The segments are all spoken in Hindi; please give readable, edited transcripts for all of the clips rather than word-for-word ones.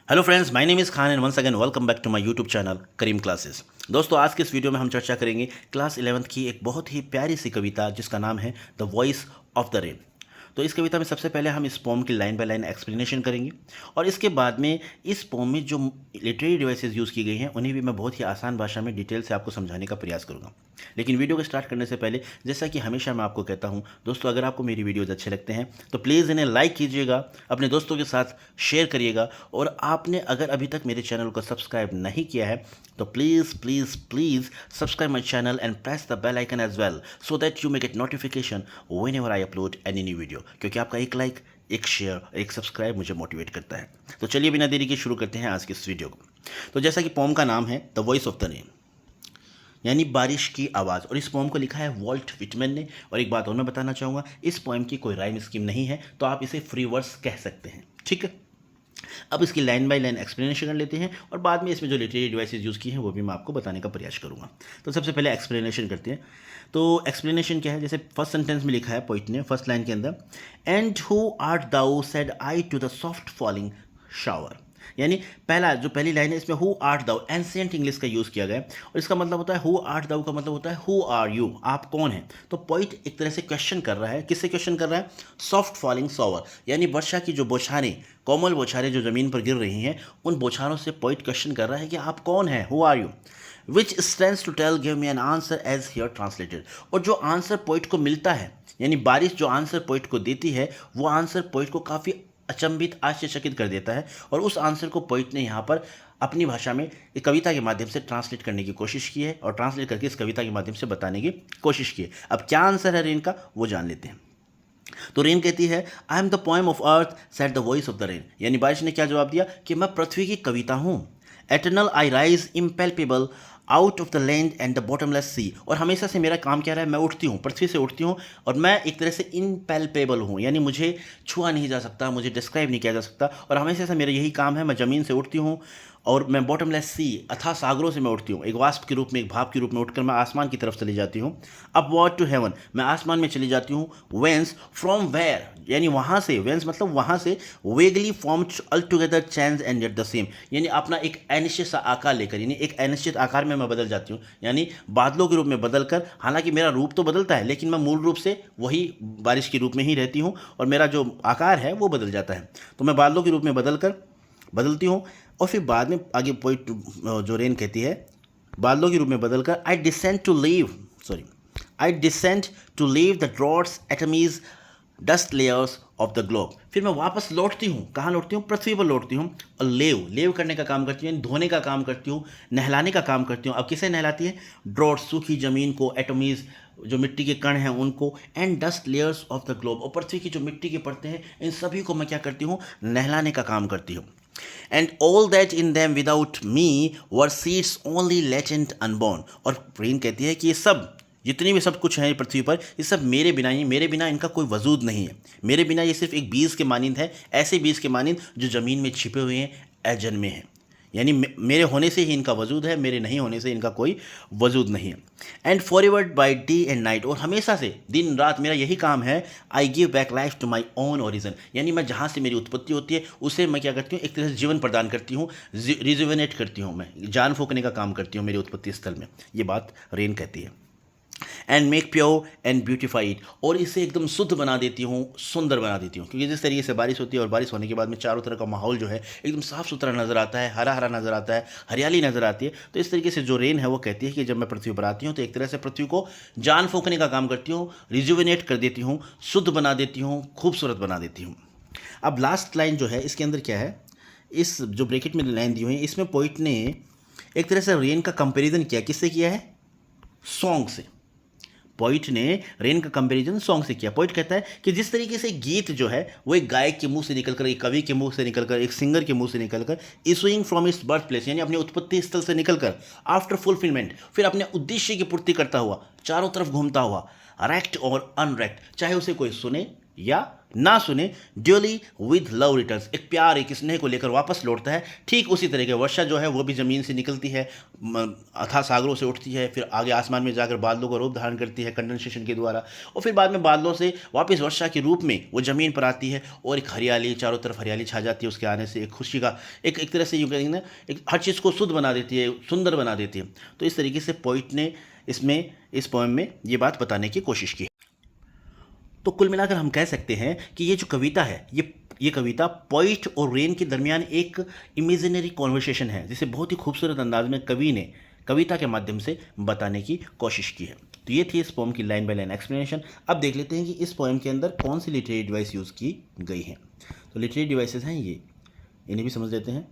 Hello friends, my name is Khan and once again welcome back to my YouTube channel Karim classes. दोस्तों, आज के इस वीडियो में हम चर्चा करेंगे क्लास 11th की एक बहुत ही प्यारी सी कविता जिसका नाम है the voice of the rain. तो इस कविता में सबसे पहले हम इस पोम की लाइन बाय लाइन एक्सप्लेनेशन करेंगे और इसके बाद में इस पोम में जो लिटरेरी डिवाइसेस यूज़ की गई हैं उन्हें भी मैं बहुत ही आसान भाषा में डिटेल से आपको समझाने का प्रयास करूँगा। लेकिन वीडियो को स्टार्ट करने से पहले, जैसा कि हमेशा मैं आपको कहता हूं, दोस्तों अगर आपको मेरी वीडियोज़ अच्छे लगते हैं तो प्लीज़ इन्हें लाइक कीजिएगा, अपने दोस्तों के साथ शेयर करिएगा और आपने अगर अभी तक मेरे चैनल को सब्सक्राइब नहीं किया है तो please please please subscribe my channel and press the bell icon as well so that you may get notification whenever I upload any new video, क्योंकि आपका एक लाइक, एक शेयर, एक सब्सक्राइब मुझे मोटिवेट करता है। तो चलिए बिना देरी के शुरू करते हैं आज के इस वीडियो को। तो जैसा कि पोम का नाम है the voice of the rain, यानी बारिश की आवाज़, और इस पोम को लिखा है वॉल्ट विटमैन ने। और एक बात और मैं बताना चाहूँगा, इस पोएम की कोई राइम स्कीम नहीं है, तो आप इसे फ्री वर्स कह सकते हैं, ठीक है। अब इसकी लाइन बाय लाइन एक्सप्लेनेशन कर लेते हैं और बाद में इसमें जो लिटरेरी डिवाइसेस यूज़ की हैं वो भी मैं आपको बताने का प्रयास करूँगा। तो सबसे पहले एक्सप्लेनेशन करते हैं। तो एक्सप्लेनेशन क्या है, जैसे फर्स्ट सेंटेंस में लिखा है पोइट ने फर्स्ट लाइन के अंदर, and who art thou said I to the soft falling shower. यानी पहली लाइन है, इसमें who art thou ancient English का यूज़ किया गया है और इसका मतलब होता है हु आर्ट दाउ का मतलब होता है हु आर यू, आप कौन हैं। तो पोइट एक तरह से क्वेश्चन कर रहा है, किससे क्वेश्चन कर रहा है? सॉफ्ट फॉलिंग शॉवर, यानी वर्षा की जो बौछारें, कोमल बौछारें जो ज़मीन पर गिर रही हैं, उन बौछारों से पोइट क्वेश्चन कर रहा है कि आप कौन हैं, who are you. Which stands to tell give me an answer as here translated. और जो आंसर पोइट को मिलता है, यानी बारिश जो आंसर पोइट को देती है, वो आंसर पोइट को काफ़ी अचंभित, आश्चर्यचकित कर देता है और उस आंसर को पोइट ने यहाँ पर अपनी भाषा में एक कविता के माध्यम से ट्रांसलेट करने की कोशिश की है और ट्रांसलेट करके इस कविता के माध्यम से बताने की कोशिश की है। अब क्या आंसर है रेन का, वो जान लेते हैं। तो रेन कहती है, आई am the poem of earth said the voice of the rain. यानी बारिश ने क्या जवाब दिया कि मैं पृथ्वी की कविता हूँ। Eternal I rise impalpable out of the land and the bottomless sea. और हमेशा से मेरा काम क्या रहा है, मैं उठती हूँ, पृथ्वी से उठती हूँ और मैं एक तरह से इम्पेल्पेबल हूँ, यानी मुझे छुआ नहीं जा सकता, मुझे डिस्क्राइब नहीं किया जा सकता। और हमेशा से मेरा यही काम है, मैं ज़मीन से उठती हूँ और मैं बॉटमलेस सी, अथाह सागरों से मैं उठती हूँ, एक वाष्प के रूप में, एक भाप के रूप में उठकर मैं आसमान की तरफ चली जाती हूँ। अपवर्ड टू हेवन, मैं आसमान में चली जाती हूँ। वेंस, फ्रॉम वेयर, यानी वहाँ से, वेंस मतलब वहाँ से, vaguely form all together change and yet the same, यानी अपना एक अनिश्चित सा आकार लेकर, यानी एक अनिश्चित आकार में मैं बदल जाती हूँ, यानी बादलों के रूप में बदलकर। हालांकि मेरा रूप तो बदलता है लेकिन मैं मूल रूप से वही बारिश के रूप में ही रहती हूँ और मेरा जो आकार है वो बदल जाता है। तो मैं बादलों के रूप में बदलती हूँ और फिर बाद में आगे पोइट जो रेन कहती है, बादलों के रूप में बदलकर I descend to lave the droughts atomies dust layers of the globe. फिर मैं वापस लौटती हूँ, कहाँ लौटती हूँ? पृथ्वी पर लौटती हूँ और लेव करने का काम करती हूँ, यानी धोने का काम करती हूँ, नहलाने का काम करती हूँ। अब किसे नहलाती है? ड्रॉट, सूखी ज़मीन को, एटमीज जो मिट्टी के कण हैं उनको, and dust layers of the globe, और पृथ्वी की जो मिट्टी के परतें हैं इन सभी को मैं क्या करती हूँ? नहलाने का काम करती हूँ। And all that in them without me were seeds only latent unborn. और रेन कहती है कि ये सब, जितनी भी सब कुछ है पृथ्वी पर, ये सब मेरे बिना ही, मेरे बिना इनका कोई वजूद नहीं है। मेरे बिना ये सिर्फ एक बीज के मानिंद है, ऐसे बीज के मानिंद जो ज़मीन में छिपे हुए हैं, अजन्मे हैं। यानी मेरे होने से ही इनका वजूद है, मेरे नहीं होने से इनका कोई वजूद नहीं है। And forward by day and night, और हमेशा से दिन रात मेरा यही काम है। I give back life to my own origin, यानी मैं जहाँ से मेरी उत्पत्ति होती है उसे मैं क्या करती हूँ? एक तरह से जीवन प्रदान करती हूँ, रिजुवेनेट करती हूँ, मैं जान फूकने का काम करती हूँ मेरी उत्पत्ति स्थल में। ये बात रेन कहती है। And make pure and beautify it, और इसे एकदम शुद्ध बना देती हूँ, सुंदर बना देती हूँ। क्योंकि जिस तरीके से बारिश होती है और बारिश होने के बाद में चारों तरह का माहौल जो है एकदम साफ़ सुथरा नज़र आता है, हरा हरा नज़र आता है, हरियाली नज़र आती है। तो इस तरीके से जो रेन है वो कहती है कि जब मैं पृथ्वी पर आती हूँ तो एक तरह से पृथ्वी को जान फूकने का काम करती हूँ, रिजुविनेट कर देती हूँ, शुद्ध बना देती हूँ, खूबसूरत बना देती हूँ। अब लास्ट लाइन जो है इसके अंदर क्या है, इस जो ब्रैकेट में लाइन दी हुई है इसमें पोइट ने एक तरह से रेन का कंपेरिजन किया। किससे किया है? सॉन्ग से। पोइट ने रेन का कंपैरिजन सॉन्ग से किया। पोइट कहता है कि जिस तरीके से गीत जो है वो एक गायक के मुंह से निकलकर, एक कवि के मुंह से निकलकर, एक सिंगर के मुंह से निकलकर, issuing from its birth place, यानी अपने उत्पत्ति स्थल से निकलकर, आफ्टर फुलफिलमेंट, फिर अपने उद्देश्य की पूर्ति करता हुआ, चारों तरफ घूमता हुआ, रैक्ट और अनरैक्ट, चाहे उसे कोई सुने या ना सुने, ड्यूली विद लव रिटर्न्स, एक प्यार एक स्नेह को लेकर वापस लौटता है। ठीक उसी तरह के वर्षा जो है वो भी ज़मीन से निकलती है, अथाह सागरों से उठती है, फिर आगे आसमान में जाकर बादलों का रूप धारण करती है कंडेंसेशन के द्वारा, और फिर बाद में बादलों से वापस वर्षा के रूप में वो ज़मीन पर आती है और एक हरियाली, चारों तरफ हरियाली छा जाती है। उसके आने से एक खुशी का एक तरह से यूँ कहेंगे ना, एक हर चीज़ को शुद्ध बना देती है, सुंदर बना देती है। तो इस तरीके से पोइट ने इस पोएम में ये बात बताने की कोशिश की। तो कुल मिलाकर हम कह सकते हैं कि ये जो कविता है, ये कविता पोइट और रेन के दरमियान एक इमेजिनरी कॉन्वर्सेशन है, जिसे बहुत ही खूबसूरत अंदाज में कवि ने कविता के माध्यम से बताने की कोशिश की है। तो ये थी इस पोएम की लाइन बाय लाइन एक्सप्लेनेशन। अब देख लेते हैं कि इस पोएम के अंदर कौन सी लिटरेरी डिवाइस यूज़ की गई हैं। तो लिटरेरी डिवाइसेस हैं ये, इन्हें भी समझ लेते हैं।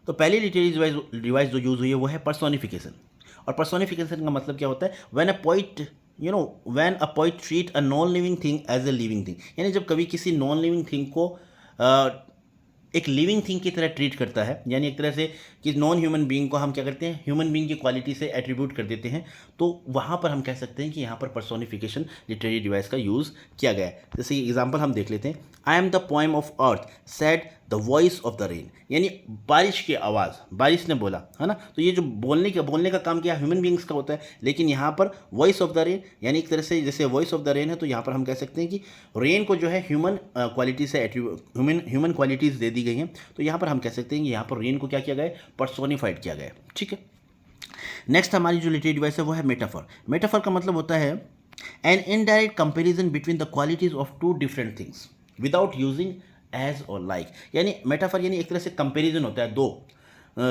तो पहली लिटरेरी डिवाइस जो यूज़ हुई है वो है पर्सोनिफिकेशन। और पर्सोनिफिकेशन का मतलब क्या होता है, when a poet treat a non living thing as a living thing, यानी जब कभी किसी नॉन लिविंग थिंग को एक लिविंग थिंग की तरह ट्रीट करता है, यानी एक तरह से कि नॉन ह्यूमन बीइंग को हम क्या करते हैं, ह्यूमन बीइंग की क्वालिटी से एट्रीब्यूट कर देते हैं, तो वहाँ पर हम कह सकते हैं कि यहाँ पर पर्सोनिफिकेशन लिटरेरी डिवाइस का यूज़ किया गया है। जैसे एग्जाम्पल हम देख लेते हैं, आई am the poem of earth said the voice of the rain, यानी बारिश की आवाज़, बारिश ने बोला, है ना। तो ये जो बोलने का काम किया ह्यूमन बींग्स का होता है, लेकिन यहाँ पर वॉइस ऑफ द रेन, यानी एक तरह से जैसे वॉइस ऑफ द रेन है, तो यहाँ पर हम कह सकते हैं कि रेन को जो है ह्यूमन क्वालिटी से ह्यूमन क्वालिटीज़ दे दी गई हैं। तो यहाँ पर हम कह सकते हैं कि यहाँ पर रेन को क्या किया गया है, पर्सोनिफाइड किया गया है। ठीक है, नेक्स्ट हमारी जो लिटरेरी डिवाइस है वो है मेटाफर। मेटाफर का मतलब होता है an indirect comparison between the qualities of two different things without using as और लाइक, यानी मेटाफर यानी एक तरह से कंपेरिजन होता है,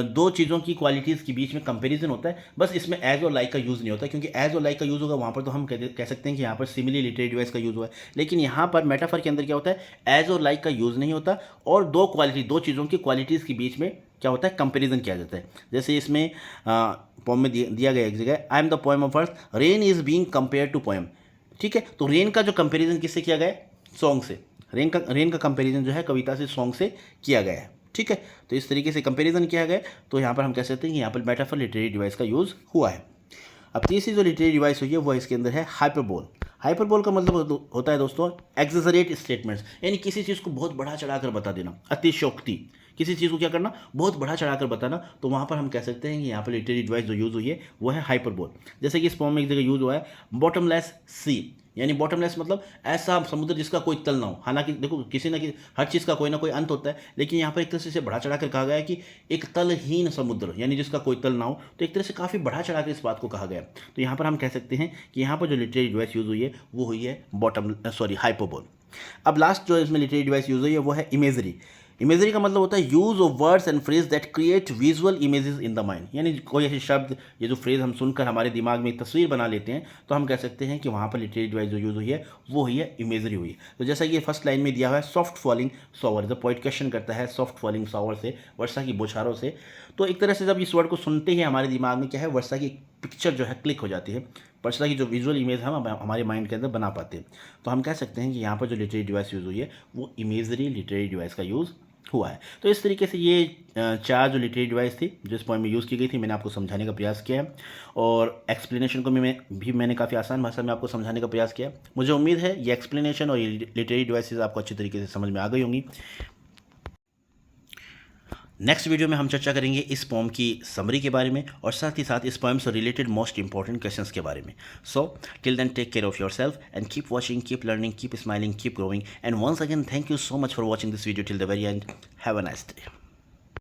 दो चीज़ों की क्वालिटीज़ के बीच में कंपेरिजन होता है, बस इसमें एज और लाइक का यूज़ नहीं होता, क्योंकि एज और लाइक का यूज़ होगा वहाँ पर तो हम कह सकते हैं कि यहाँ पर सिमिली लिटरेरी डिवाइस का यूज़ हुआ है। लेकिन यहाँ पर मेटाफर के अंदर क्या होता है, एज और लाइक का यूज़ नहीं होता, और दो चीज़ों की क्वालिटीज़ के बीच में क्या होता है, कंपेरिजन किया जाता है। जैसे इसमें पोएम में दिया गया एक जगह, I am the poem of earth, rain is being compare to poem. ठीक है, तो रेन का जो कंपेरिजन किससे किया गया है, सॉन्ग से। रेन का कंपैरिजन जो है कविता से सॉन्ग से किया गया है। ठीक है, तो इस तरीके से कंपैरिजन किया गया, तो यहाँ पर हम कह सकते हैं कि यहाँ पर मेटाफर लिटरेरी डिवाइस का यूज़ हुआ है। अब तीसरी जो लिटरेरी डिवाइस हुई है वो इसके अंदर है हाइपरबोल। हाइपरबोल का मतलब होता है दोस्तों एक्सेजरेट स्टेटमेंट्स, यानी किसी चीज़ को बहुत बढ़ा चढ़ाकर बता देना, अतिशयोक्ति, किसी चीज़ को क्या करना, बहुत बढ़ा चढ़ाकर बताना। तो वहाँ पर हम कह सकते हैं कि यहाँ पर लिटरेरी डिवाइस जो यूज़ हुई है वो है हाइपरबोल। जैसे कि इस पोएम में एक जगह यूज़ हुआ है बॉटमलेस सी, यानी बॉटमलेस मतलब ऐसा समुद्र जिसका कोई तल ना हो। हालांकि देखो किसी न किसी हर चीज़ का कोई ना कोई अंत होता है, लेकिन यहाँ पर एक तरह से बढ़ा चढ़ा कर कहा गया है कि एक तलहीन समुद्र, यानी जिसका कोई तल ना हो। तो एक तरह से काफ़ी बढ़ा चढ़ा कर इस बात को कहा गया। तो यहाँ पर हम कह सकते हैं कि यहाँ पर जो लिटरेरी डिवाइस यूज़ हुई है वो हुई है हाइपरबोल। अब लास्ट जो इसमें लिटरेरी डिवाइस यूज़ हुई है वो है इमेजरी। इमेजरी का मतलब होता है use of words and phrase that create visual images in the mind, यानी कोई ऐसे शब्द, ये जो फ्रेज हम सुनकर हमारे दिमाग में एक तस्वीर बना लेते हैं, तो हम कह सकते हैं कि वहाँ पर लिटरेरी डिवाइस जो यूज़ हुई है वो हुई है इमेजरी हुई है। तो जैसा कि फर्स्ट लाइन में दिया हुआ है सॉफ्ट फॉलिंग शॉवर, जब पोइट क्वेश्चन करता है सॉफ्ट फॉलिंग शॉवर से, वर्षा की बौछारों से, तो एक तरह से जब इस वर्ड को सुनते ही हमारे दिमाग में क्या है, वर्षा की पिक्चर जो है क्लिक हो जाती है, वर्षा की जो विजुअल इमेज हम हमारे माइंड के अंदर बना पाते हैं। तो हम कह सकते हैं कि यहाँ पर जो लिटरेरी डिवाइस यूज़ हुई है वो इमेजरी लिटरेरी डिवाइस का यूज़ हुआ है। तो इस तरीके से ये चार जो लिटरेरी डिवाइस थी जो इस पॉइंट में यूज़ की गई थी, मैंने आपको समझाने का प्रयास किया है, और एक्सप्लेनेशन को मैंने काफ़ी आसान भाषा में आपको समझाने का प्रयास किया। मुझे उम्मीद है ये एक्सप्लेनेशन और ये लिटरेरी डिवाइसेस आपको अच्छी तरीके से समझ में आ गई होंगी। नेक्स्ट वीडियो में हम चर्चा करेंगे इस पोएम की समरी के बारे में, और साथ ही साथ इस पोएम से रिलेटेड मोस्ट इंपॉर्टेंट क्वेश्चंस के बारे में। So till then take care of yourself and keep watching, keep learning, keep smiling, keep growing, and once again thank you so much for watching this video till the very end. Have a nice day.